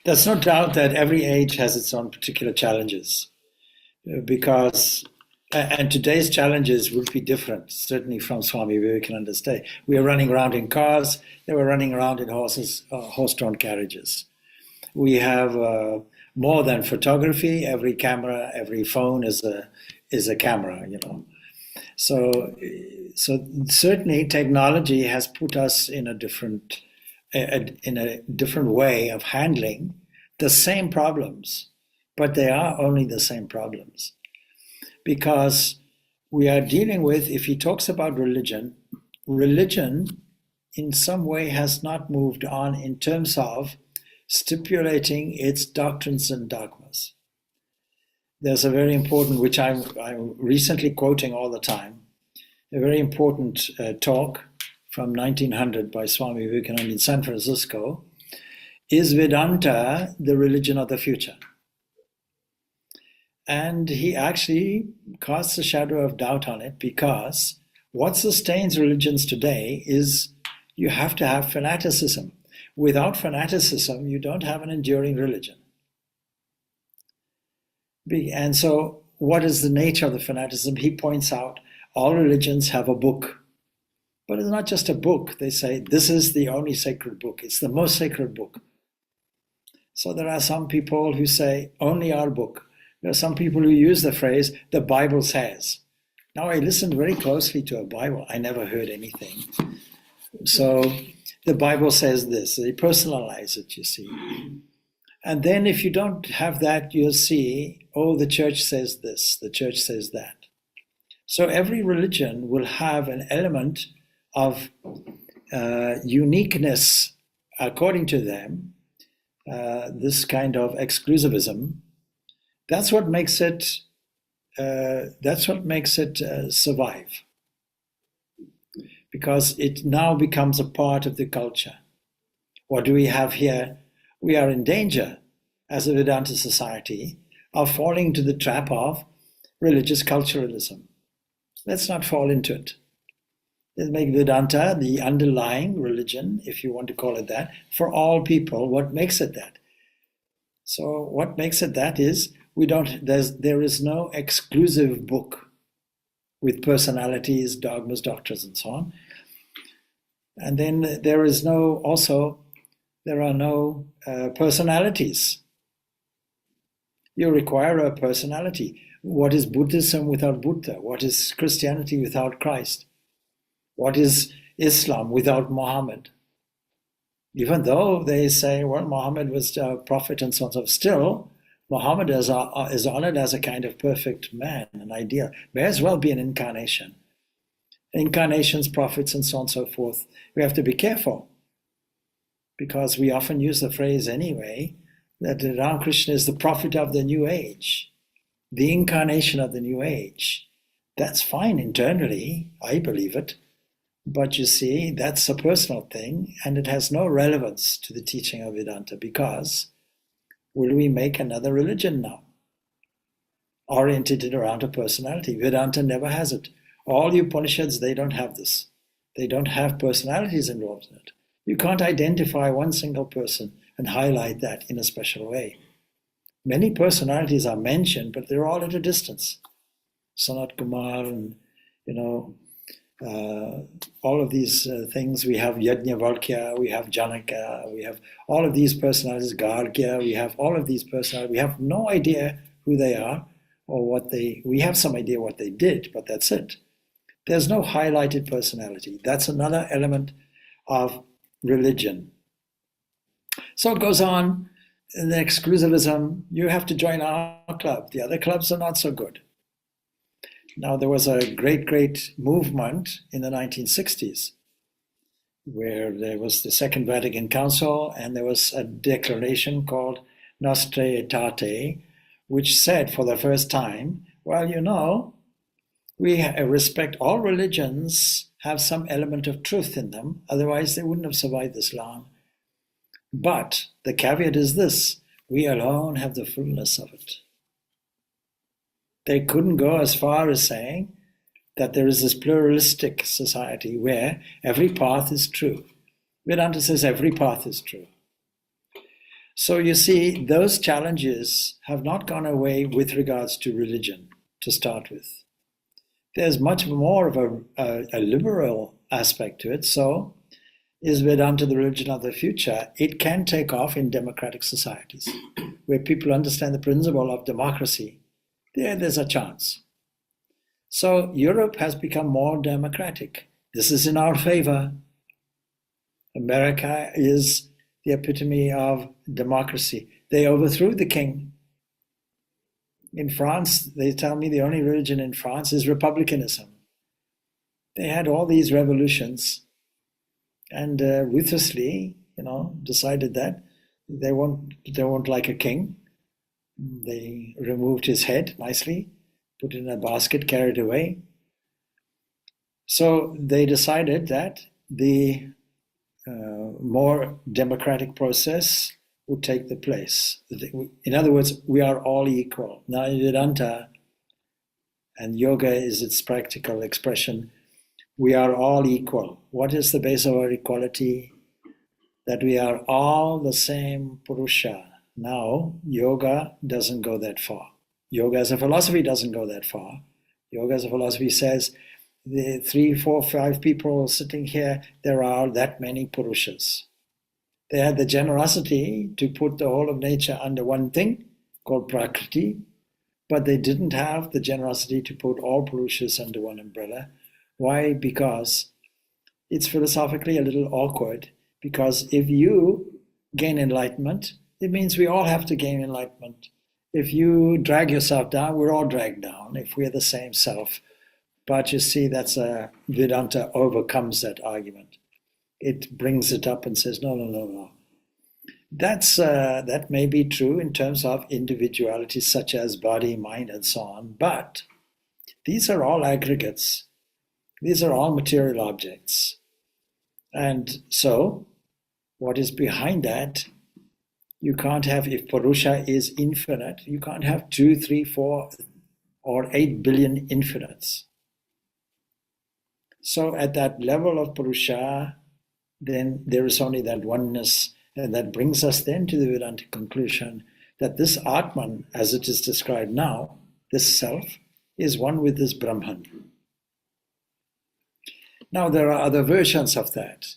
There's no doubt that every age has its own particular challenges because, and today's challenges would be different, certainly from Swami Vivekananda's day. We are running around in cars, they were running around in horse-drawn carriages. We have more than photography. Every camera, every phone is a camera, you know. So certainly technology has put us in a different way of handling the same problems, but they are only the same problems. Because we are dealing with, if he talks about religion, religion in some way has not moved on in terms of stipulating its doctrines and dogmas. There's a very important, which I'm recently quoting all the time, a very important talk from 1900 by Swami Vivekananda in San Francisco. Is Vedanta the religion of the future? And he actually casts a shadow of doubt on it, because what sustains religions today is you have to have fanaticism. Without fanaticism, you don't have an enduring religion. And so what is the nature of the fanaticism? He points out all religions have a book. But it's not just a book. They say this is the only sacred book. It's the most sacred book. So there are some people who say only our book. There are some people who use the phrase, the Bible says. Now I listened very closely to a Bible. I never heard anything. So the Bible says this. They personalize it, you see. And then if you don't have that, you'll see, oh, the church says this, the church says that. So every religion will have an element of uniqueness, according to them, this kind of exclusivism. That's what makes it. Survive, because it now becomes a part of the culture. What do we have here? We are in danger, as a Vedanta society, of falling into the trap of religious culturalism. Let's not fall into it. Let's make Vedanta the underlying religion, if you want to call it that, for all people. What makes it that? So what makes it that is there is no exclusive book with personalities, dogmas, doctrines, and so on. And then there are no personalities. You require a personality. What is Buddhism without Buddha? What is Christianity without Christ? What is Islam without Muhammad? Even though they say, well, Muhammad was a prophet and so on, so still, Muhammad is honored as a kind of perfect man, an ideal. May as well be an incarnation. Incarnations, prophets, and so on and so forth. We have to be careful, because we often use the phrase anyway, that Ramakrishna is the prophet of the new age, the incarnation of the new age. That's fine internally, I believe it. But you see, that's a personal thing, and it has no relevance to the teaching of Vedanta, because will we make another religion now, oriented around a personality? Vedanta never has it. All the Upanishads, they don't have this. They don't have personalities involved in it. You can't identify one single person and highlight that in a special way. Many personalities are mentioned, but they're all at a distance. Sanat Kumar and, all of these things. We have Yajnavalkya, we have Janaka, we have all of these personalities, Gargya, we have all of these personalities. We have no idea who they are or we have some idea what they did, but that's it. There's no highlighted personality. That's another element of religion. So it goes on, in the exclusivism, you have to join our club. The other clubs are not so good. Now, there was a great movement in the 1960s where there was the Second Vatican Council, and there was a declaration called Nostra Aetate, which said for the first time, well, we respect all religions, have some element of truth in them, otherwise they wouldn't have survived this long. But the caveat is this: we alone have the fullness of it. They couldn't go as far as saying that there is this pluralistic society where every path is true. Vedanta says every path is true. So you see, those challenges have not gone away with regards to religion to start with. There's much more of a liberal aspect to it. So is Vedanta the religion of the future? It can take off in democratic societies where people understand the principle of democracy. There's a chance. So Europe has become more democratic. This is in our favor. America is the epitome of democracy. They overthrew the king. In France, they tell me the only religion in France is republicanism. They had all these revolutions and ruthlessly, decided that they won't like a king. They removed his head nicely, put it in a basket, carried away. So they decided that the more democratic process would take the place. In other words, we are all equal. Now in Vedanta, and yoga is its practical expression, we are all equal. What is the base of our equality? That we are all the same Purusha. Now, yoga doesn't go that far. Yoga as a philosophy doesn't go that far. Yoga as a philosophy says, the 3, 4, 5 people sitting here, there are that many Purushas. They had the generosity to put the whole of nature under one thing called Prakriti, but they didn't have the generosity to put all Purushas under one umbrella. Why? Because it's philosophically a little awkward, because if you gain enlightenment, it means we all have to gain enlightenment. If you drag yourself down, we're all dragged down if we're the same self. But you see, Vedanta overcomes that argument. It brings it up and says, no. That may be true in terms of individualities such as body, mind, and so on, but these are all aggregates. These are all material objects. And so, what is behind that? You can't have, if Purusha is infinite, you can't have 2, 3, 4, or 8 billion infinites. So at that level of Purusha, then there is only that oneness, and that brings us then to the Vedantic conclusion that this Atman, as it is described now, this self, is one with this Brahman. Now there are other versions of that.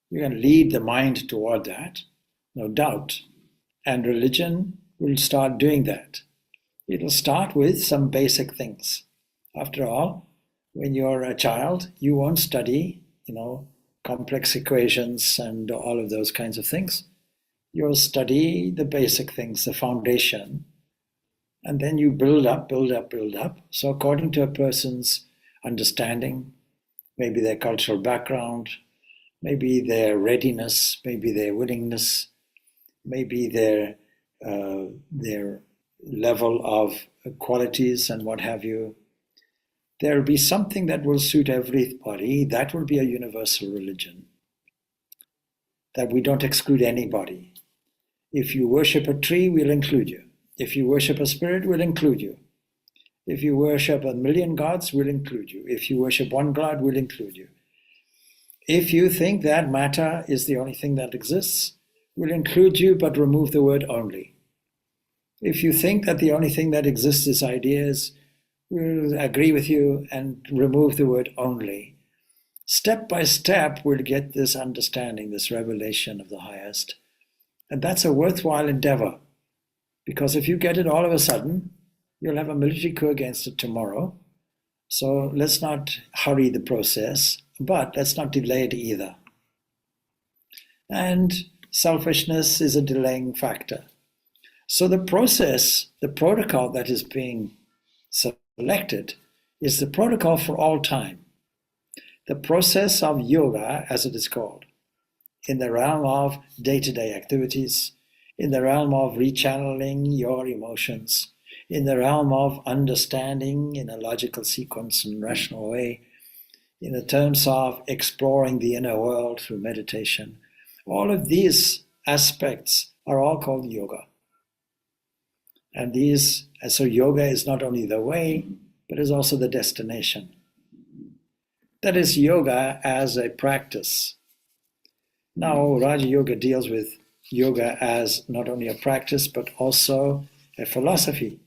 You can lead the mind toward that, no doubt. And religion will start doing that. It'll start with some basic things. After all, when you're a child, you won't study, complex equations and all of those kinds of things. You'll study the basic things, the foundation, and then you build up. So according to a person's understanding, maybe their cultural background, maybe their readiness, maybe their willingness, maybe their level of qualities and what have you, there will be something that will suit everybody. That will be a universal religion. That we don't exclude anybody. If you worship a tree, we'll include you. If you worship a spirit, we'll include you. If you worship 1,000,000 gods, we'll include you. If you worship one God, we'll include you. If you think that matter is the only thing that exists, we'll include you, but remove the word only. If you think that the only thing that exists is ideas, we'll agree with you and remove the word only. Step by step, we'll get this understanding, this revelation of the highest. And that's a worthwhile endeavor. Because if you get it all of a sudden, you'll have a military coup against it tomorrow. So let's not hurry the process, but let's not delay it either. And selfishness is a delaying factor. So the process, the protocol that is being selected is the protocol for all time. The process of yoga, as it is called, in the realm of day-to-day activities, in the realm of rechanneling your emotions, in the realm of understanding in a logical sequence and rational way, in the terms of exploring the inner world through meditation. All of these aspects are all called yoga. And so yoga is not only the way, but is also the destination. That is yoga as a practice. Now, Raja Yoga deals with yoga as not only a practice, but also a philosophy.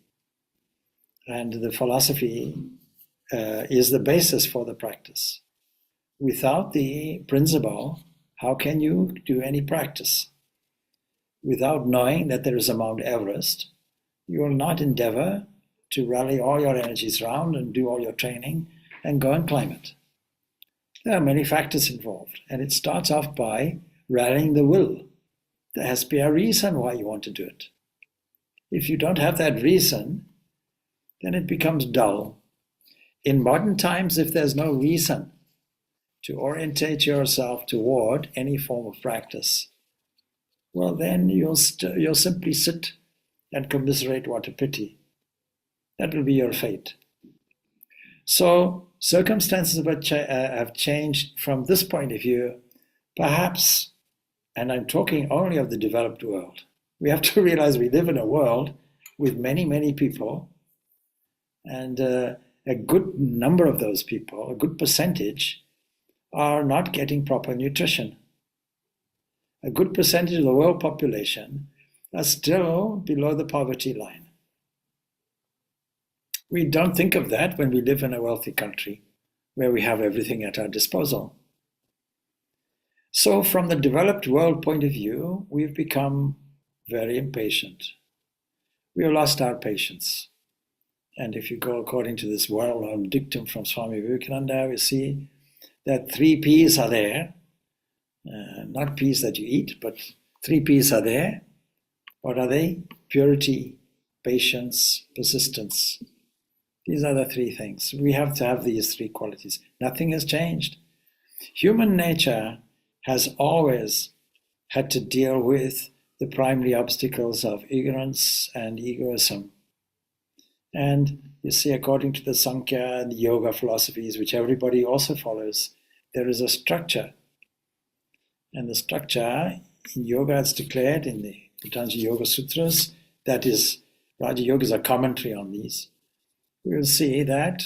And the philosophy is the basis for the practice. Without the principle, how can you do any practice? Without knowing that there is a Mount Everest, you will not endeavor to rally all your energies around and do all your training and go and climb it. There are many factors involved, and it starts off by rallying the will. There has to be a reason why you want to do it. If you don't have that reason, then it becomes dull. In modern times, if there's no reason to orientate yourself toward any form of practice, well, then you'll simply sit and commiserate. What a pity. That will be your fate. So circumstances have changed from this point of view, perhaps, and I'm talking only of the developed world. We have to realize we live in a world with many, many people, and a good number of those people, a good percentage, are not getting proper nutrition. A good percentage of the world population are still below the poverty line. We don't think of that when we live in a wealthy country where we have everything at our disposal. So from the developed world point of view, we've become very impatient. We have lost our patience. And if you go according to this well-known dictum from Swami Purnananda, we see that 3 P's are there. Not peas that you eat, but 3 P's are there. What are they? Purity, patience, persistence. These are the 3 things. We have to have these 3 qualities. Nothing has changed. Human nature has always had to deal with the primary obstacles of ignorance and egoism. And you see, according to the Sankhya and the yoga philosophies, which everybody also follows, there is a structure. And the structure in yoga is declared in the Patanjali Yoga Sutras, that is, Raja Yoga is a commentary on these. We will see that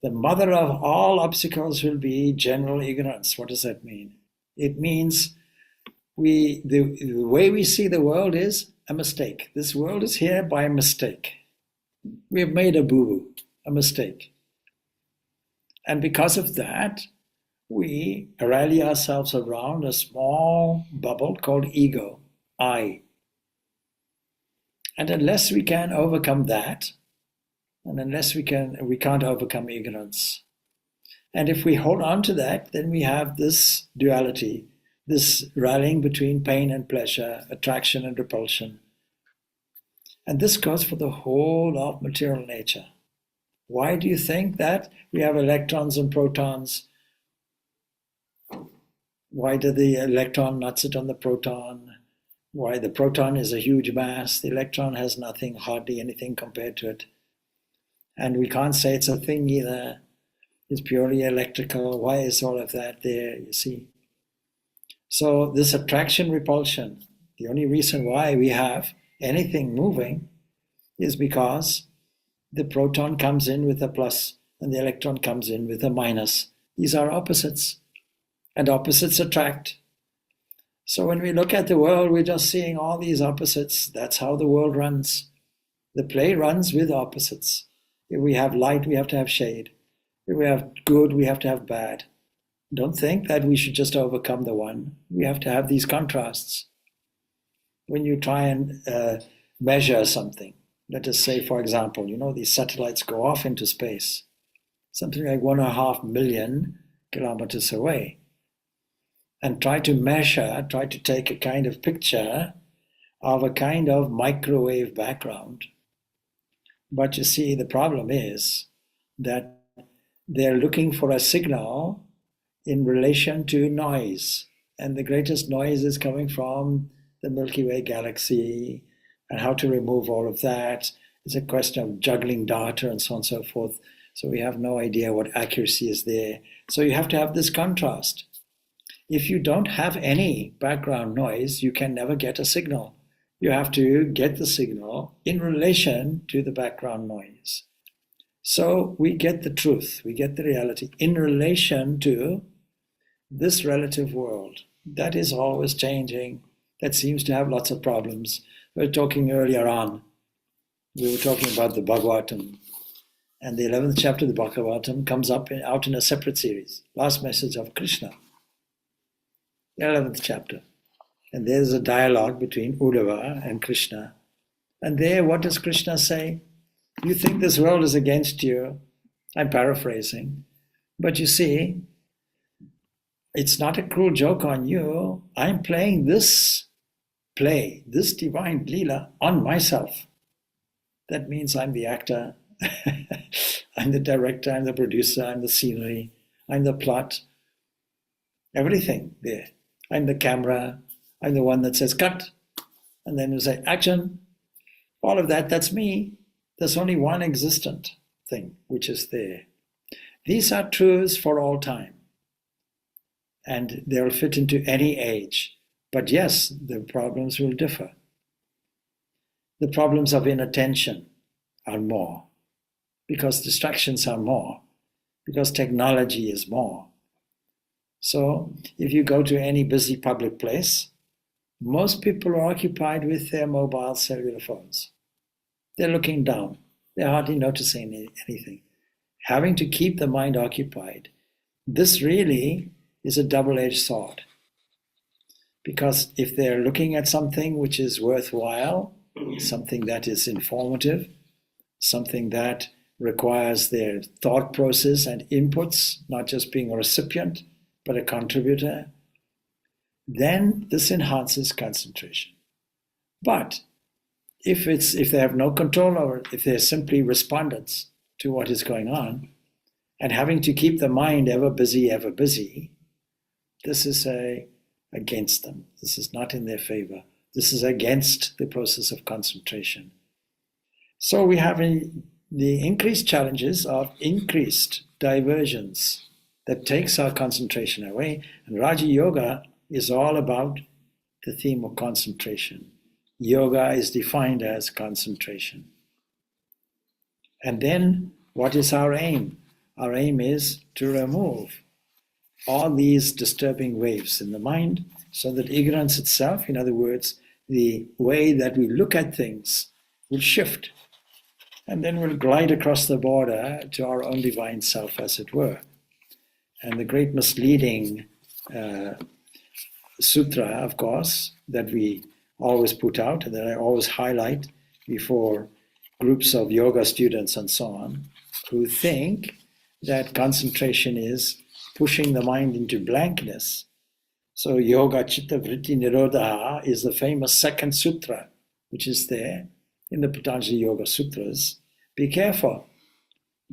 the mother of all obstacles will be general ignorance. What does that mean? It means the way we see the world is a mistake. This world is here by mistake. We have made a boo-boo, a mistake. And because of that, we rally ourselves around a small bubble called ego, I. And unless we can overcome that, and unless we can't overcome ignorance. And if we hold on to that, then we have this duality, this rallying between pain and pleasure, attraction and repulsion. And this goes for the whole of material nature. Why do you think that we have electrons and protons? Why did the electron not sit on the proton? Why the proton is a huge mass, the electron has nothing, hardly anything compared to it. And we can't say it's a thing either. It's purely electrical. Why is all of that there, you see? So this attraction repulsion, the only reason why we have anything moving is because the proton comes in with a plus and the electron comes in with a minus. These are opposites, and opposites attract. So when we look at the world, we're just seeing all these opposites. That's how the world runs. The play runs with opposites. If we have light, we have to have shade. If we have good, we have to have bad. Don't think that we should just overcome the one. We have to have these contrasts. When you try and measure something, let us say, for example, these satellites go off into space, something like 1.5 million kilometers away, and try to measure, try to take a kind of picture of a kind of microwave background. But you see, the problem is that they're looking for a signal in relation to noise. And the greatest noise is coming from the Milky Way galaxy, and how to remove all of that. It's a question of juggling data and so on and so forth. So we have no idea what accuracy is there. So you have to have this contrast. If you don't have any background noise, you can never get a signal. You have to get the signal in relation to the background noise. So we get the truth, we get the reality in relation to this relative world that is always changing, that seems to have lots of problems. We were talking earlier on, we were talking about the Bhagavatam, and the 11th chapter of the Bhagavatam comes out in a separate series, Last Message of Krishna, the 11th chapter. And there's a dialogue between Uddhava and Krishna. And there, what does Krishna say? You think this world is against you. I'm paraphrasing. But you see, it's not a cruel joke on you. I'm playing this play, this divine Leela, on myself. That means I'm the actor, I'm the director, I'm the producer, I'm the scenery, I'm the plot, everything there. I'm the camera, I'm the one that says cut, and then you say action. All of that, that's me. There's only one existent thing which is there. These are truths for all time, and they'll fit into any age. But yes, the problems will differ. The problems of inattention are more, because distractions are more, because technology is more. So if you go to any busy public place, most people are occupied with their mobile cellular phones. They're looking down. They're hardly noticing anything. Having to keep the mind occupied, this really is a double-edged sword. Because if they're looking at something which is worthwhile, something that is informative, something that requires their thought process and inputs, not just being a recipient, but a contributor, then this enhances concentration. But if they have no control over it, if they're simply respondents to what is going on, and having to keep the mind ever busy, this is against them. This is not in their favor. This is against the process of concentration. So we have the increased challenges of increased diversions that takes our concentration away. And Raja Yoga is all about the theme of concentration. Yoga is defined as concentration. And then what is our aim? Our aim is to remove all these disturbing waves in the mind so that ignorance itself, in other words, the way that we look at things, will shift. And then we'll glide across the border to our own divine self, as it were. And the great misleading sutra, of course, that we always put out and that I always highlight before groups of yoga students and so on, who think that concentration is pushing the mind into blankness. So Yoga Chitta Vritti Nirodha is the famous second sutra, which is there in the Patanjali Yoga Sutras. Be careful,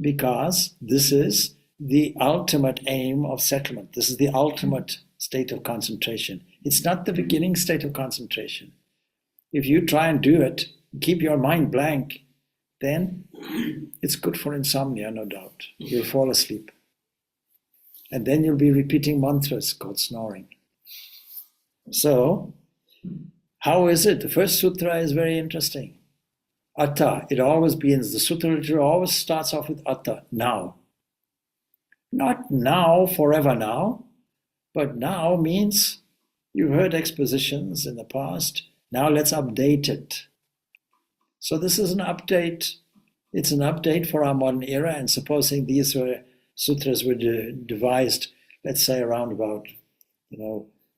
because this is the ultimate aim of settlement. This is the ultimate state of concentration. It's not the beginning state of concentration. If you try and do it, keep your mind blank, then it's good for insomnia, no doubt. You'll fall asleep. And then you'll be repeating mantras called snoring. So, how is it? The first sutra is very interesting. Atta, it always begins, the sutra literature always starts off with atta, now. Not now, forever now, but now means you've heard expositions in the past, now let's update it. So this is an update. It's an update for our modern era, and supposing these sutras were devised, let's say around about,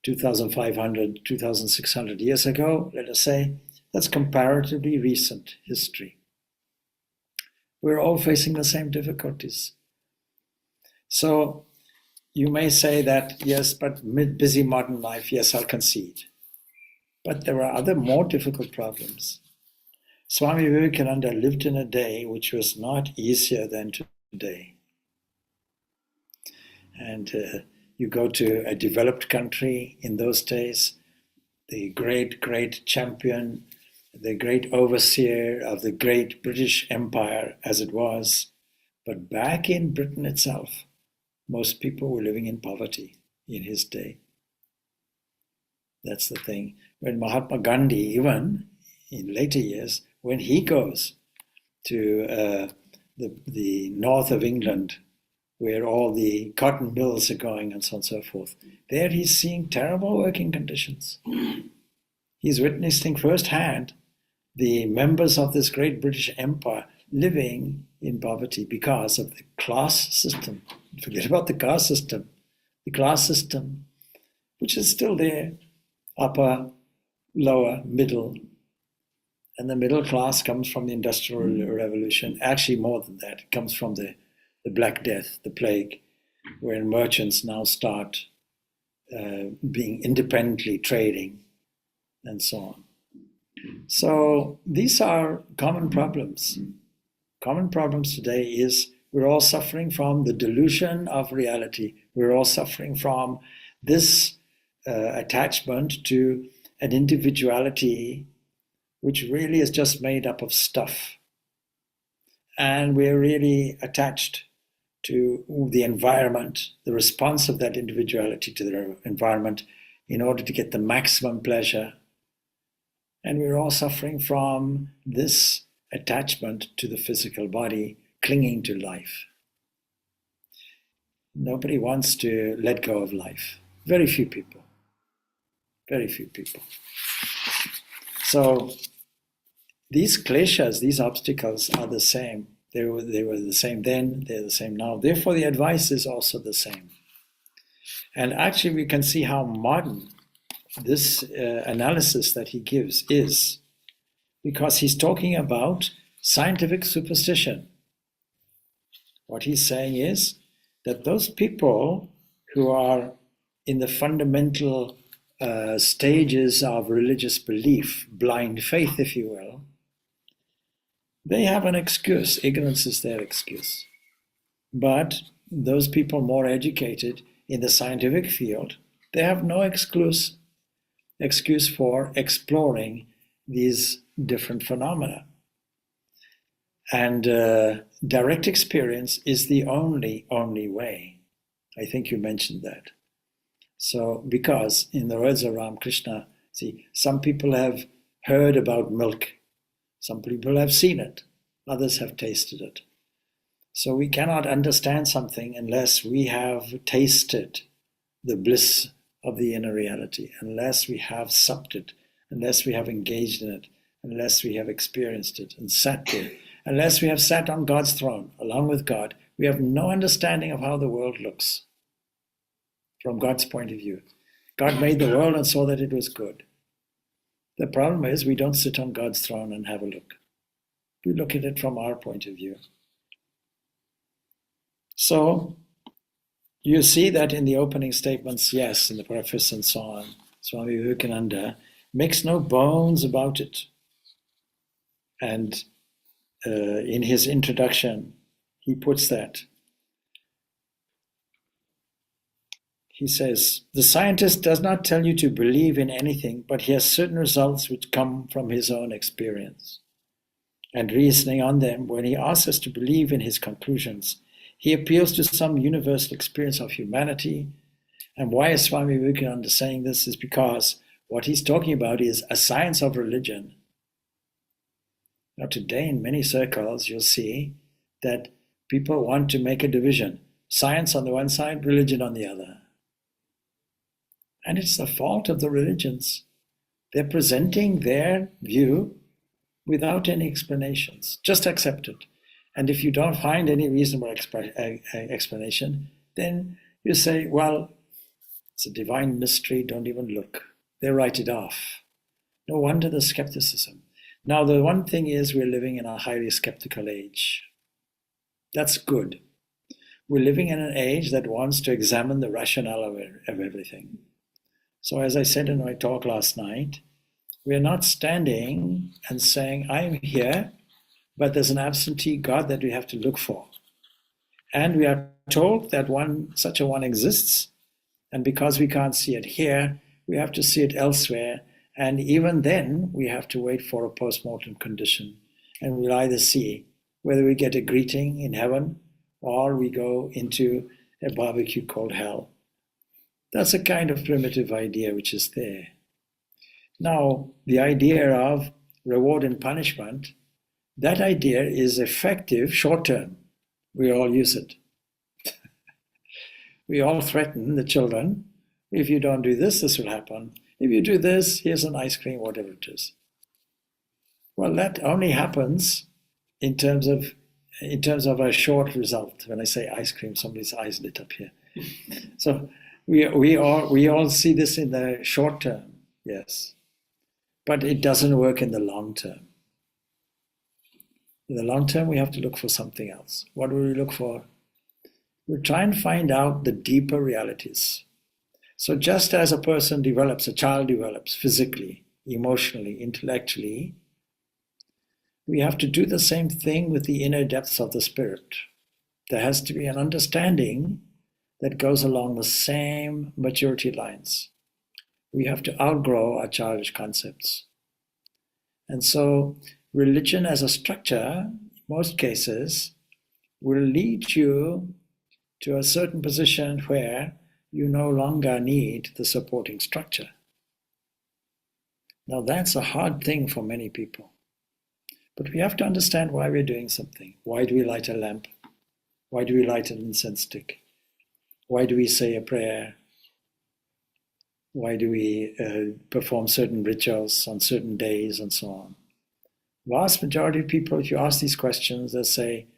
2,500, 2,600 years ago, let us say, that's comparatively recent history. We're all facing the same difficulties. So you may say that, yes, but busy modern life, yes, I'll concede. But there are other more difficult problems. Swami Vivekananda lived in a day which was not easier than today. And you go to a developed country in those days, the great champion, the great overseer of the great British Empire as it was. But back in Britain itself, most people were living in poverty in his day. That's the thing. When Mahatma Gandhi, even in later years, when he goes to the north of England, where all the cotton mills are going and so on and so forth, there he's seeing terrible working conditions. He's witnessing firsthand the members of this great British Empire living in poverty because of the class system. Forget about the caste system. The class system, which is still there, upper, lower, middle. And the middle class comes from the Industrial Revolution. Actually, more than that, it comes from the Black Death, the plague, where merchants now start being independently trading and so on. So these are common problems. Common problems today is we're all suffering from the delusion of reality. We're all suffering from this attachment to an individuality which really is just made up of stuff. And we're really attached to the environment, the response of that individuality to the environment in order to get the maximum pleasure. And we're all suffering from this attachment to the physical body, clinging to life. Nobody wants to let go of life. Very few people. Very few people. So these kleshas, these obstacles are the same. They were the same then, they're the same now. Therefore, the advice is also the same. And actually, we can see how modern this analysis that he gives is, because he's talking about scientific superstition. What he's saying is that those people who are in the fundamental stages of religious belief, blind faith, if you will, they have an excuse. Ignorance is their excuse. But those people more educated in the scientific field, they have no excuse for exploring these different phenomena. And direct experience is the only way. I think you mentioned that. So, because in the words of Ramakrishna, see, some people have heard about milk, some people have seen it, others have tasted it. So we cannot understand something unless we have tasted the bliss of the inner reality, unless we have supped it, unless we have engaged in it, unless we have experienced it and sat there, unless we have sat on God's throne along with God. We have no understanding of how the world looks from God's point of view. God made the world and saw that it was good. The problem is we don't sit on God's throne and have a look. We look at it from our point of view. So you see that in the opening statements, yes, in the preface and so on, Swami Vivekananda makes no bones about it. And in his introduction, he puts that. He says, the scientist does not tell you to believe in anything, but he has certain results which come from his own experience. And reasoning on them, when he asks us to believe in his conclusions, he appeals to some universal experience of humanity. And why is Swami Vivekananda saying this is because what he's talking about is a science of religion. Now today in many circles you'll see that people want to make a division. Science on the one side, religion on the other. And it's the fault of the religions. They're presenting their view without any explanations. Just accept it. And if you don't find any reasonable explanation, then you say, well, it's a divine mystery, don't even look. They write it off. No wonder the skepticism. Now, the one thing is we're living in a highly skeptical age. That's good. We're living in an age that wants to examine the rationale of everything. So as I said in my talk last night, we're not standing and saying, I'm here, but there's an absentee God that we have to look for. And we are told that such a one exists, and because we can't see it here, we have to see it elsewhere. And even then, we have to wait for a post-mortem condition. And we'll either see whether we get a greeting in heaven or we go into a barbecue called hell. That's a kind of primitive idea which is there. Now, the idea of reward and punishment, that idea is effective short-term. We all use it. We all threaten the children If you don't do this, this will happen. If you do this, here's an ice cream, whatever it is. Well, that only happens in terms of a short result. When I say ice cream, somebody's eyes lit up here. So we all see this in the short term, yes, but it doesn't work in the long term. In the long term, we have to look for something else. What do we look for? We try and find out the deeper realities. So just as a person develops, a child develops physically, emotionally, intellectually, we have to do the same thing with the inner depths of the spirit. There has to be an understanding that goes along the same maturity lines. We have to outgrow our childish concepts. And so religion as a structure, in most cases, will lead you to a certain position where you no longer need the supporting structure. Now that's a hard thing for many people. But we have to understand why we're doing something. Why do we light a lamp? Why do we light an incense stick? Why do we say a prayer? Why do we perform certain rituals on certain days and so on? Vast majority of people, if you ask these questions, they'll say,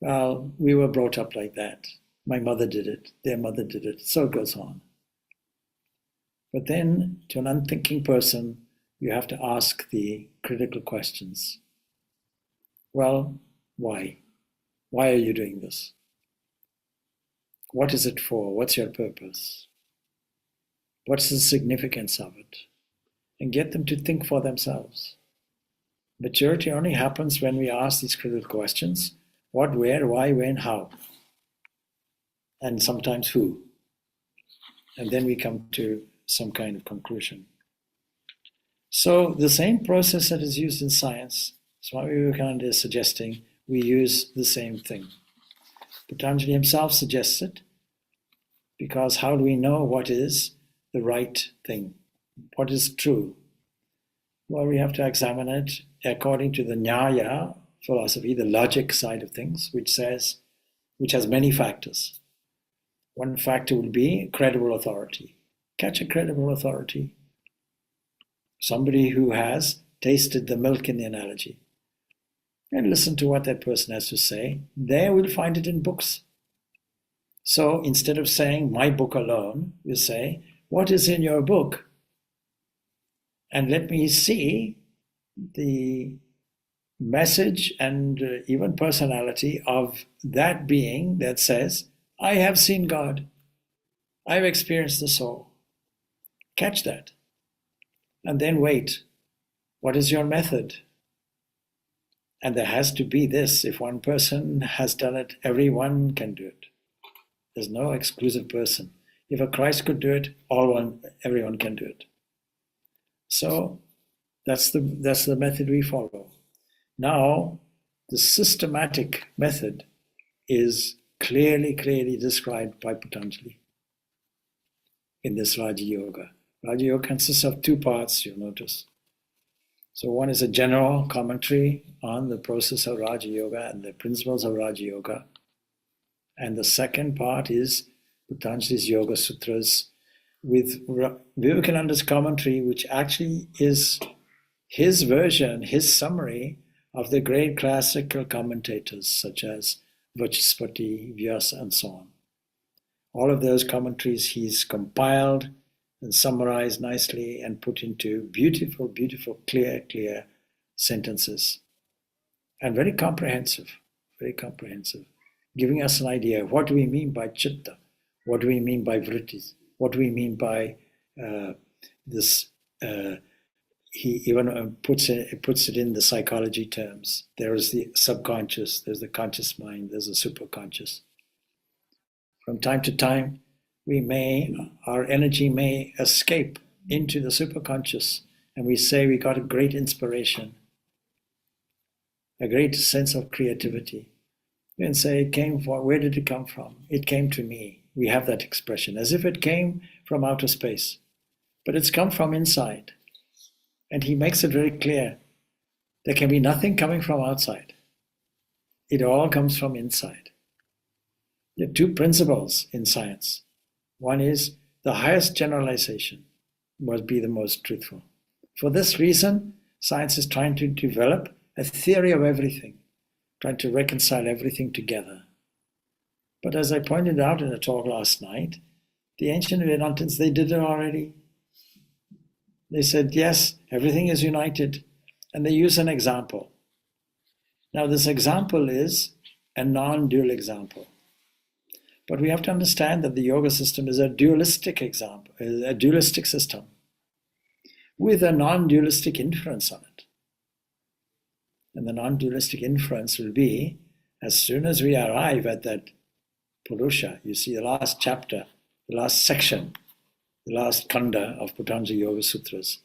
well, we were brought up like that. My mother did it, their mother did it, so it goes on. But then, to an unthinking person, you have to ask the critical questions. Well, why? Why are you doing this? What is it for? What's your purpose? What's the significance of it? And get them to think for themselves. Maturity only happens when we ask these critical questions. What, where, why, when, how? And sometimes who? And then we come to some kind of conclusion. So the same process that is used in science, Swami Vivekananda is suggesting we use the same thing. Patanjali himself suggests it, because how do we know what is the right thing? What is true? Well, we have to examine it according to the Nyaya philosophy, the logic side of things, which has many factors. One factor would be credible authority. Catch a credible authority. Somebody who has tasted the milk in the analogy. And listen to what that person has to say. There we'll find it in books. So instead of saying my book alone, you say, what is in your book? And let me see the message and even personality of that being that says, I have seen God. I've experienced the soul. Catch that. And then wait. What is your method? And there has to be this. If one person has done it, everyone can do it. There's no exclusive person. If a Christ could do it, everyone can do it. So that's the method we follow. Now, the systematic method is clearly described by Patanjali in this Raja Yoga. Raja Yoga consists of two parts, you'll notice. So one is a general commentary on the process of Raja Yoga and the principles of Raja Yoga. And the second part is Patanjali's Yoga Sutras with Vivekananda's commentary, which actually is his version, his summary of the great classical commentators such as Vachaspati, Vyasa, and so on. All of those commentaries he's compiled and summarized nicely and put into beautiful, clear sentences. And very comprehensive, giving us an idea of what do we mean by chitta, what do we mean by vrittis, what do we mean by this. He even puts it in the psychology terms. There is the subconscious, there's the conscious mind, there's the superconscious. From time to time, our energy may escape into the superconscious, and we say we got a great inspiration, a great sense of creativity. And say, where did it come from? It came to me. We have that expression, as if it came from outer space. But it's come from inside. And he makes it very clear. There can be nothing coming from outside. It all comes from inside. There are two principles in science. One is the highest generalization must be the most truthful. For this reason, science is trying to develop a theory of everything, trying to reconcile everything together. But as I pointed out in a talk last night, the ancient Vedantins, they did it already. They said, yes, everything is united, and they use an example. Now, this example is a non-dual example. But we have to understand that the yoga system is a dualistic example, a dualistic system with a non-dualistic inference on it. And the non-dualistic inference will be, as soon as we arrive at that Purusha, you see the last chapter, the last section, the last kanda of Patanjali Yoga Sutras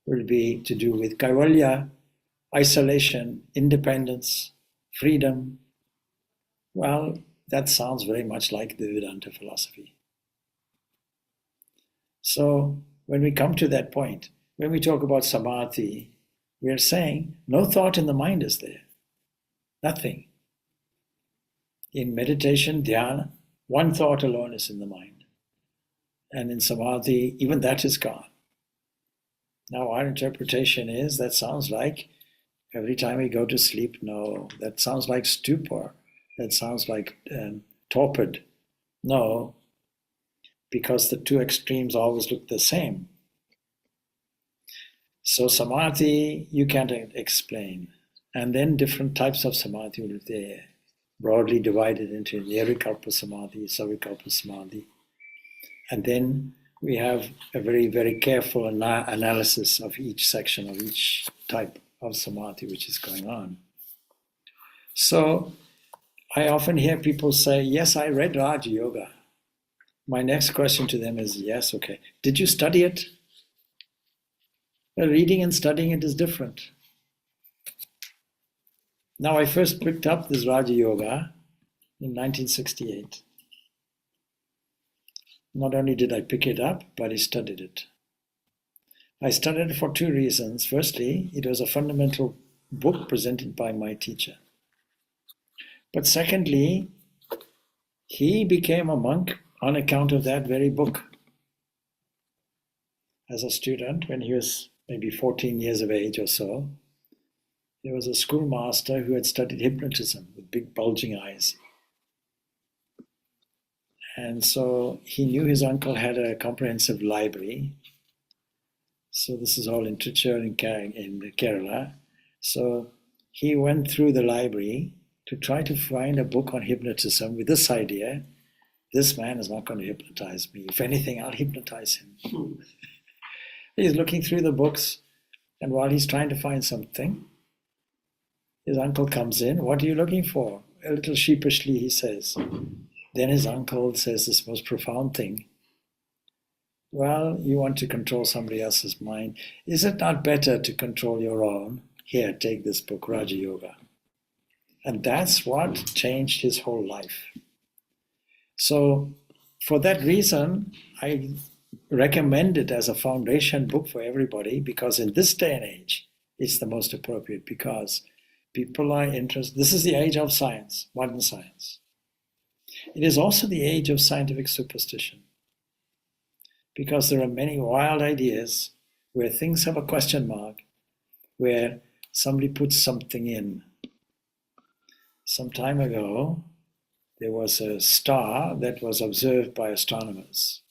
will be to do with Kaivalya, isolation, independence, freedom. Well, that sounds very much like the Vedanta philosophy. So when we come to that point, when we talk about samadhi, we are saying no thought in the mind is there. Nothing. In meditation, dhyana, one thought alone is in the mind. And in samadhi, even that is gone. Now our interpretation is that sounds like every time we go to sleep. No, that sounds like stupor. That sounds like torpid. No, because the two extremes always look the same. So samadhi, you can't explain. And then different types of samadhi will be there, broadly divided into nirvikalpa samadhi, savikalpa samadhi. And then we have a very, very careful analysis of each section, of each type of samadhi which is going on. So I often hear people say, yes, I read Raja Yoga. My next question to them is, yes, okay. Did you study it? Well, reading and studying it is different. Now, I first picked up this Raja Yoga in 1968. Not only did I pick it up, but I studied it. I studied it for two reasons. Firstly, it was a fundamental book presented by my teacher. But secondly, he became a monk on account of that very book. As a student, when he was maybe 14 years of age or so, there was a schoolmaster who had studied hypnotism with big bulging eyes. And so he knew his uncle had a comprehensive library. So this is all in Trichy in Kerala. So he went through the library to try to find a book on hypnotism with this idea: this man is not going to hypnotize me. If anything, I'll hypnotize him. He's looking through the books, and while he's trying to find something, his uncle comes in. What are you looking for? A little sheepishly, he says. Then his uncle says this most profound thing. Well, you want to control somebody else's mind. Is it not better to control your own? Here, take this book, Raja Yoga. And that's what changed his whole life. So for that reason, I recommend it as a foundation book for everybody, because in this day and age, it's the most appropriate, because people are interested. This is the age of science, modern science. It is also the age of scientific superstition, because there are many wild ideas where things have a question mark, where somebody puts something in. Some time ago, there was a star that was observed by astronomers.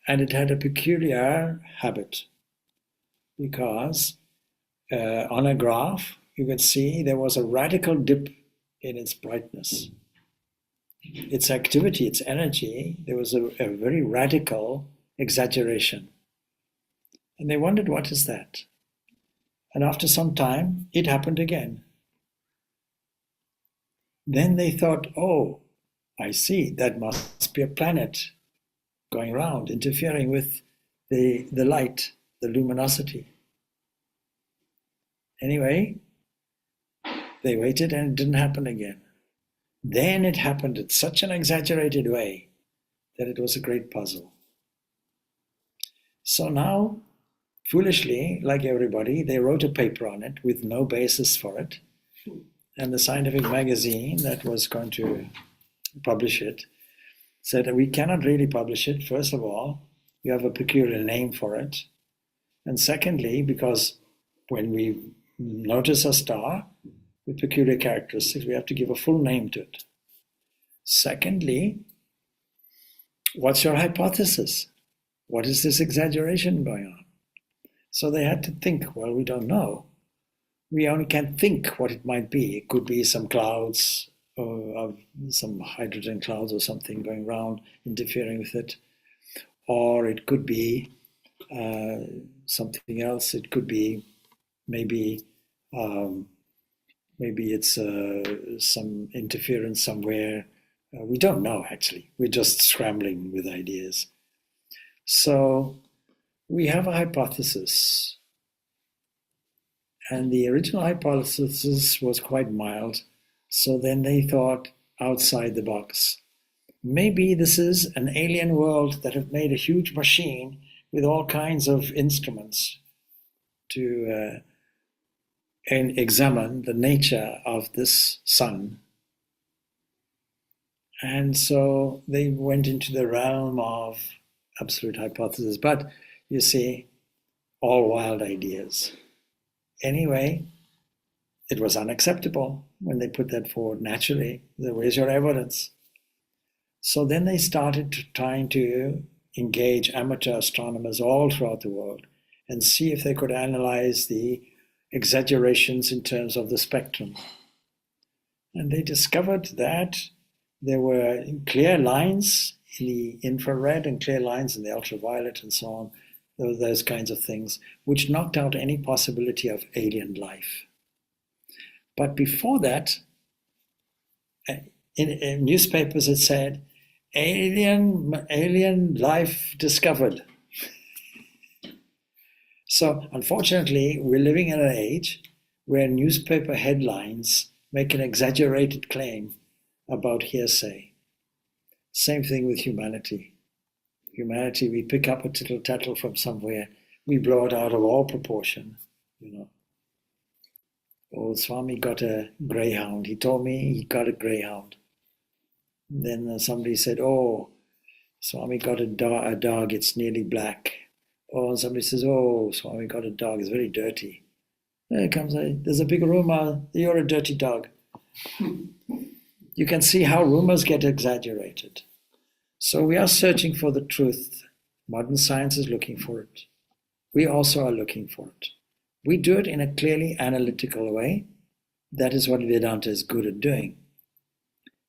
And it had a peculiar habit, because on a graph, you could see there was a radical dip in its brightness. Its activity, its energy, there was a very radical exaggeration. And they wondered, what is that? And after some time, it happened again. Then they thought, oh, I see, that must be a planet going around, interfering with the light, the luminosity. Anyway, they waited and it didn't happen again. Then it happened in such an exaggerated way that it was a great puzzle. So now, foolishly, like everybody, they wrote a paper on it with no basis for it. And the scientific magazine that was going to publish it said that we cannot really publish it. First of all, you have a peculiar name for it. And secondly, because when we notice a star with peculiar characteristics, we have to give a full name to it. Secondly, what's your hypothesis? What is this exaggeration going on? So they had to think, well, we don't know. We only can think what it might be. It could be some clouds, or some hydrogen clouds or something going around, interfering with it. Or it could be something else. It could be maybe it's some interference somewhere. We don't know, actually. We're just scrambling with ideas. So we have a hypothesis. And the original hypothesis was quite mild. So then they thought outside the box. Maybe this is an alien world that have made a huge machine with all kinds of instruments to and examine the nature of this sun. And so they went into the realm of absolute hypothesis. But you see, all wild ideas. Anyway, it was unacceptable when they put that forward. Naturally, where's your evidence? So then they started trying to engage amateur astronomers all throughout the world and see if they could analyze the exaggerations in terms of the spectrum. And they discovered that there were clear lines in the infrared and clear lines in the ultraviolet and so on, those kinds of things, which knocked out any possibility of alien life. But before that, in newspapers it said, alien life discovered. So unfortunately, we're living in an age where newspaper headlines make an exaggerated claim about hearsay. Same thing with humanity. Humanity, we pick up a tittle tattle from somewhere, we blow it out of all proportion, you know. Oh, Swami got a greyhound. He told me he got a greyhound. Then somebody said, oh, Swami got a dog, it's nearly black. Oh, and somebody says, oh, Swami got a dog, it's very dirty. There comes there's a big rumor, you're a dirty dog. You can see how rumors get exaggerated. So we are searching for the truth. Modern science is looking for it. We also are looking for it. We do it in a clearly analytical way. That is what Vedanta is good at doing.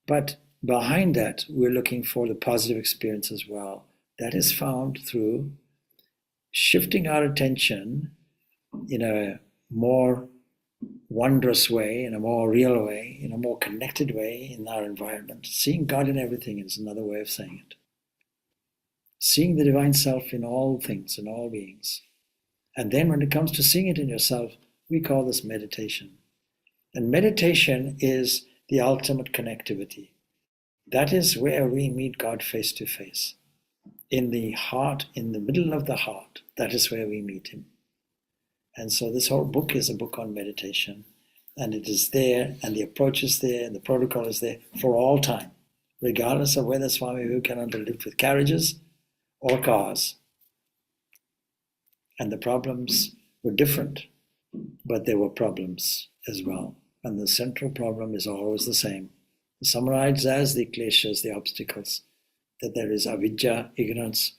But behind that, we're looking for the positive experience as well. That is found through shifting our attention in a more wondrous way, in a more real way, in a more connected way in our environment. Seeing God in everything is another way of saying it. Seeing the divine self in all things, in all beings. And then when it comes to seeing it in yourself, we call this meditation. And meditation is the ultimate connectivity. That is where we meet God face to face. In the heart, in the middle of the heart, that is where we meet Him. And so this whole book is a book on meditation. And it is there, and the approach is there, and the protocol is there for all time, regardless of whether Swami Vivekananda lived with carriages or cars. And the problems were different, but there were problems as well. And the central problem is always the same. Summarized as the kleshas, the obstacles, that there is avidya, ignorance,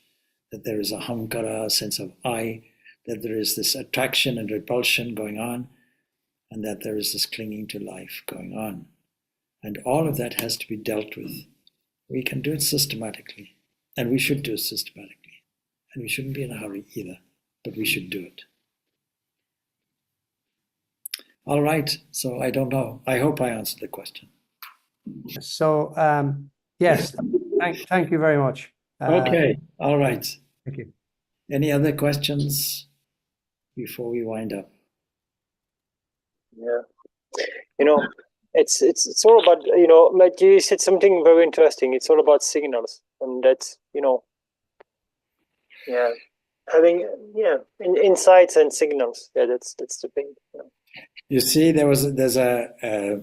that there is ahamkara, a sense of I, that there is this attraction and repulsion going on, and that there is this clinging to life going on. And all of that has to be dealt with. We can do it systematically, and we should do it systematically. And we shouldn't be in a hurry either, but we should do it. All right, so I don't know. I hope I answered the question. So, yes, thank you very much. Okay, all right. Thank you. Any other questions before we wind up? Yeah, it's all about, like you said something very interesting. It's all about signals, and that's, having insights and signals. Yeah, that's the thing. You see, there's a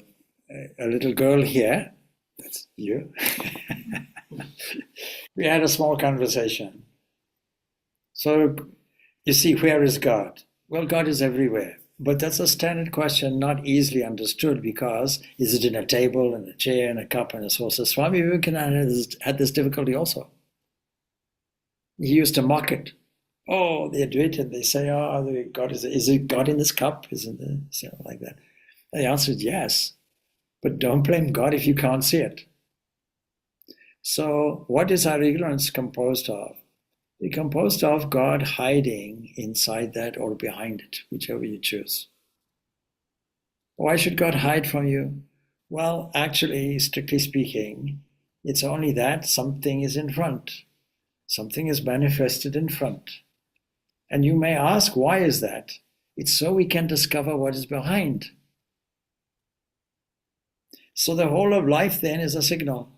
little girl here. That's you. We had a small conversation. So, you see, where is God? Well, God is everywhere. But that's a standard question, not easily understood, because is it in a table, in a chair, in a cup, and a saucer? Swami Vivekananda had this difficulty also. He used to mock it. Oh, the Advaita, they say, oh, God is it God in this cup? Isn't it? So like that. The answer is yes. But don't blame God if you can't see it. So what is our ignorance composed of? It's composed of God hiding inside that or behind it, whichever you choose. Why should God hide from you? Well, actually, strictly speaking, it's only that something is in front. Something is manifested in front. And you may ask, why is that? It's so we can discover what is behind. So the whole of life then is a signal.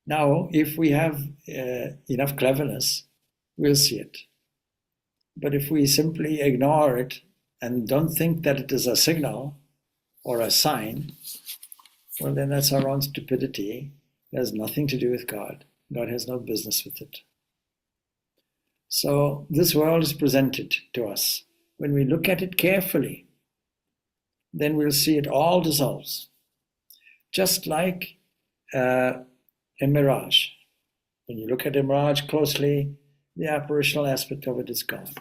Now, if we have enough cleverness, we'll see it. But if we simply ignore it and don't think that it is a signal or a sign, well, then that's our own stupidity. It has nothing to do with God. God has no business with it. So this world is presented to us. When we look at it carefully, then we'll see it all dissolves. Just like a mirage. When you look at a mirage closely, the apparitional aspect of it is gone.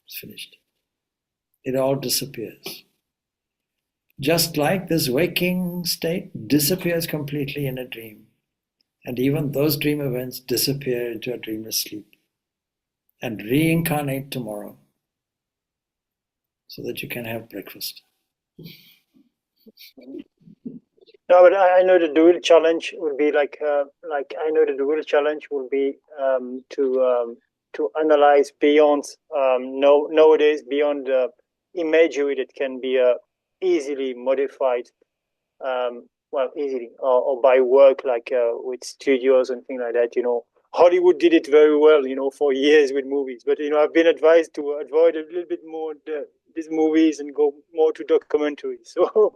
It's finished. It all disappears. Just like this waking state disappears completely in a dream. And even those dream events disappear into a dreamless sleep and reincarnate tomorrow so that you can have breakfast. No, but I know the dual challenge would be like I know the dual challenge would be to analyze beyond nowadays beyond the imagery that can be easily modified, easily or by work like with studios and things like that. Hollywood did it very well, for years with movies. But I've been advised to avoid a little bit more these movies and go more to documentaries. So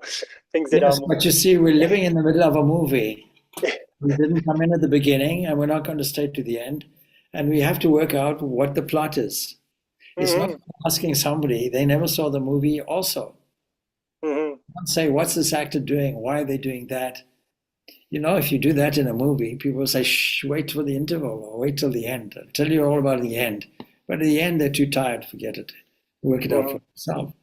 things that Yes, are more. but you see, we're living in the middle of a movie. We didn't come in at the beginning, and we're not going to stay to the end. And we have to work out what the plot is. It's not asking somebody, they never saw the movie also. Don't say, what's this actor doing? Why are they doing that? If you do that in a movie, people will say, shh, wait for the interval or wait till the end. I'll tell you all about the end. But at the end, they're too tired, forget it. Work it out for themselves.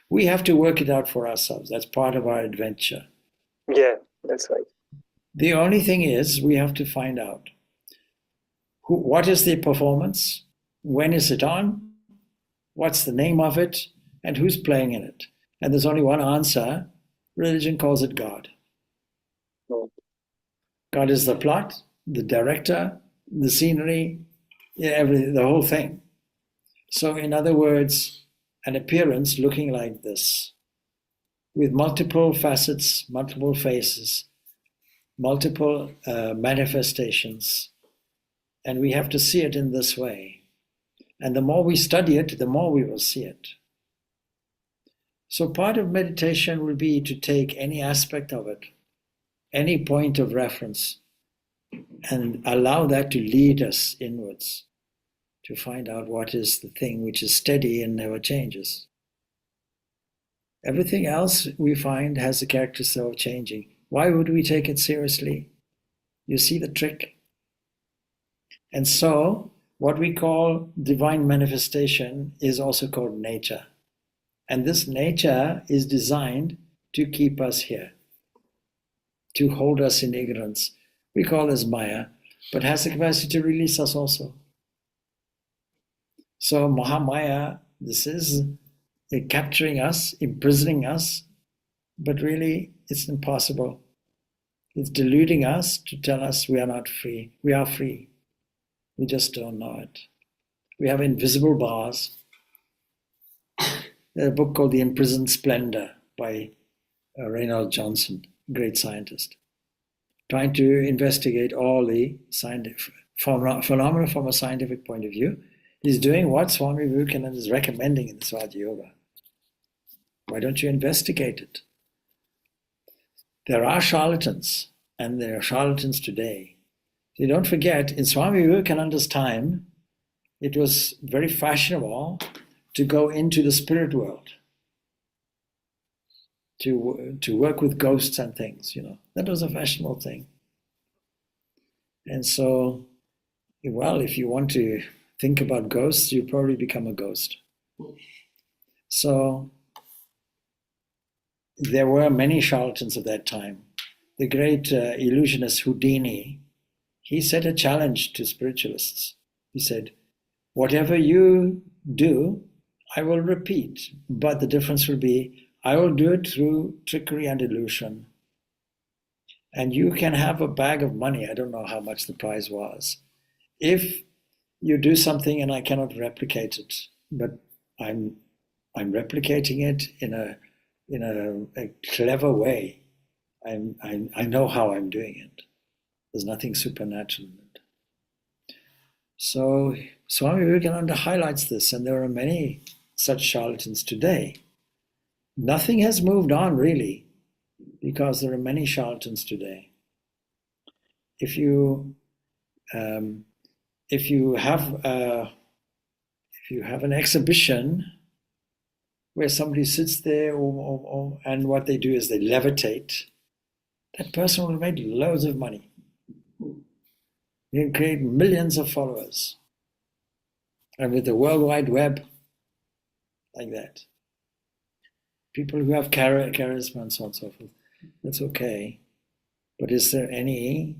We have to work it out for ourselves. That's part of our adventure. Yeah, that's right. The only thing is, we have to find out what is the performance, when is it on, what's the name of it, and who's playing in it. And there's only one answer. Religion calls it God. God is the plot, the director, the scenery, everything, the whole thing. So in other words, an appearance looking like this, with multiple facets, multiple faces, multiple manifestations, and we have to see it in this way. And the more we study it, the more we will see it. So part of meditation will be to take any aspect of it, any point of reference, and allow that to lead us inwards to find out what is the thing which is steady and never changes. Everything else we find has the characteristic of changing. Why would we take it seriously? You see the trick? And so, what we call divine manifestation is also called nature. And this nature is designed to keep us here, to hold us in ignorance. We call this Maya, but has the capacity to release us also. So Mahamaya, this is capturing us, imprisoning us, but really it's impossible. It's deluding us to tell us we are not free. We are free. We just don't know it. We have invisible bars. There's a book called The Imprisoned Splendor by Reynold Johnson, great scientist, trying to investigate all the scientific phenomena from a scientific point of view. He's doing what Swami Vivekananda is recommending in the Swaja Yoga. Why don't you investigate it? There are charlatans, and there are charlatans today. So don't forget, in Swami Vivekananda's time, it was very fashionable to go into the spirit world, to work with ghosts and things, That was a fashionable thing. And so, well, if you want to think about ghosts, you probably become a ghost. So there were many charlatans of that time. The great illusionist Houdini, he set a challenge to spiritualists. He said, whatever you do, I will repeat, but the difference will be, I will do it through trickery and illusion. And you can have a bag of money, I don't know how much the prize was, if you do something and I cannot replicate it, but I'm replicating it in a clever way. I know how I'm doing it. There's nothing supernatural in it. So Swami Vivekananda highlights this, and there are many such charlatans today. Nothing has moved on really, because there are many charlatans today. If you have an exhibition where somebody sits there and what they do is they levitate, that person will make loads of money. You can create millions of followers. And with the World Wide Web, like that. People who have charisma and so on and so forth, that's okay. But is there any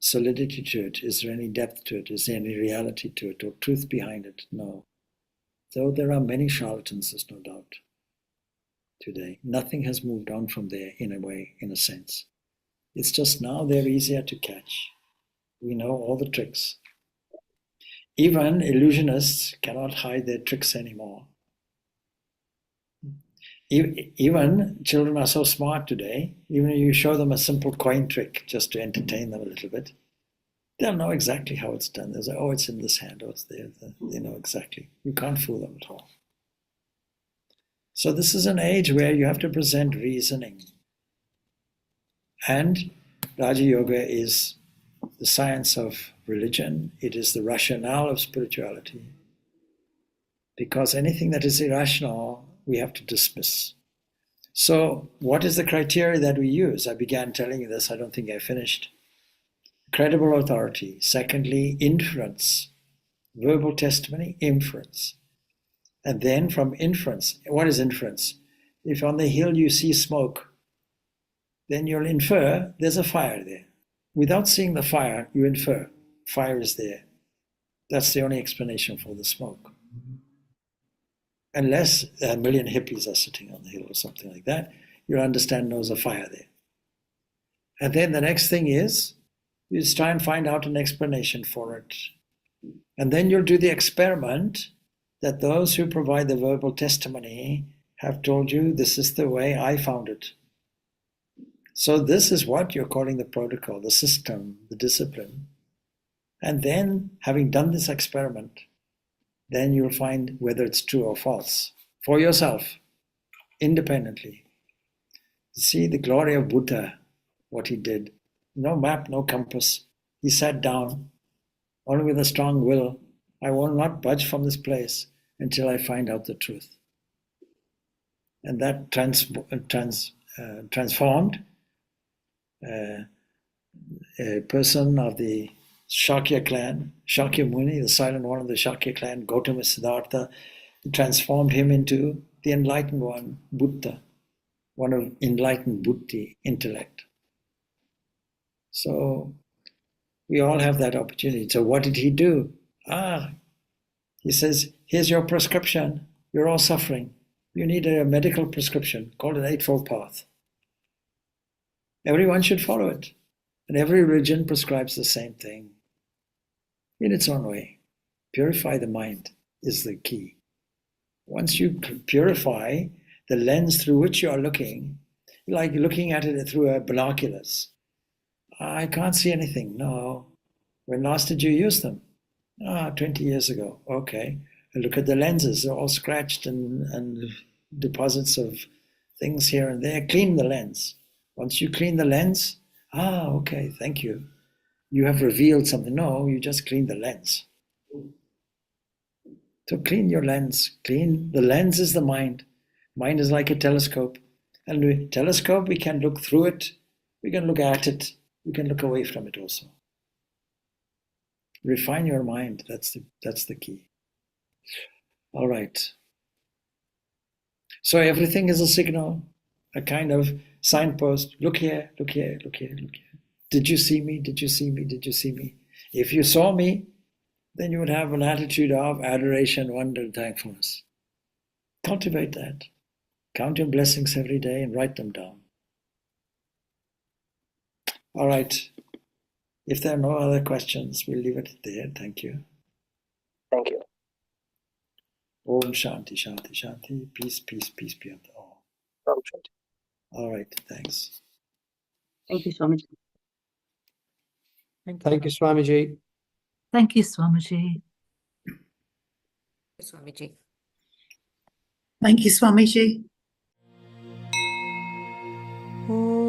solidity to it? Is there any depth to it? Is there any reality to it or truth behind it? No. Though there are many charlatans, there's no doubt today. Nothing has moved on from there in a way, in a sense. It's just now they're easier to catch. We know all the tricks. Even illusionists cannot hide their tricks anymore. Even children are so smart today, even if you show them a simple coin trick just to entertain them a little bit, they'll know exactly how it's done. They'll say, oh, it's in this hand, or it's there. They know exactly. You can't fool them at all. So this is an age where you have to present reasoning. And Raja Yoga is the science of religion. It is the rationale of spirituality. Because anything that is irrational, we have to dismiss. So what is the criteria that we use? I began telling you this, I don't think I finished. Credible authority. Secondly, inference. Verbal testimony, inference. And then from inference, what is inference? If on the hill you see smoke, then you'll infer there's a fire there. Without seeing the fire, you infer fire is there. That's the only explanation for the smoke. Unless a million hippies are sitting on the hill or something like that, you'll understand there's a fire there. And then the next thing is, you just try and find out an explanation for it. And then you'll do the experiment that those who provide the verbal testimony have told you, this is the way I found it. So this is what you're calling the protocol, the system, the discipline. And then, having done this experiment, then you'll find whether it's true or false for yourself, independently. See the glory of Buddha, what he did. No map, no compass. He sat down, only with a strong will. I will not budge from this place until I find out the truth. And that transformed a person of the Shakya clan, Shakya Muni, the silent one of the Shakya clan, Gautama Siddhartha, transformed him into the enlightened one, Buddha, one of enlightened buddhi, intellect. So we all have that opportunity. So what did he do? He says, here's your prescription. You're all suffering. You need a medical prescription called an Eightfold Path. Everyone should follow it. And every religion prescribes the same thing in its own way. Purify the mind is the key. Once you purify the lens through which you are looking, like looking at it through binoculars. I can't see anything. No. When last did you use them? 20 years ago. Okay. And look at the lenses. They're all scratched and deposits of things here and there. Clean the lens. Once you clean the lens, Ah, okay, thank you. You have revealed something. No, you just clean the lens. So clean your lens. Clean. The lens is the mind. Mind is like a telescope. And with a telescope, we can look through it. We can look at it. We can look away from it also. Refine your mind. That's the key. All right. So everything is a signal, a kind of signpost. Look here, look here, look here, look here. Did you see me? Did you see me? Did you see me? If you saw me, then you would have an attitude of adoration, wonder, and thankfulness. Cultivate that. Count your blessings every day and write them down. All right. If there are no other questions, we'll leave it there. Thank you. Thank you. Om Shanti, Shanti, Shanti. Peace, peace, peace be unto all. Ram Shanti. All right. Thanks. Thank you, Swamiji. Thank you, Swamiji. Thank you, Swamiji. Swamiji. Thank you, Swamiji. Om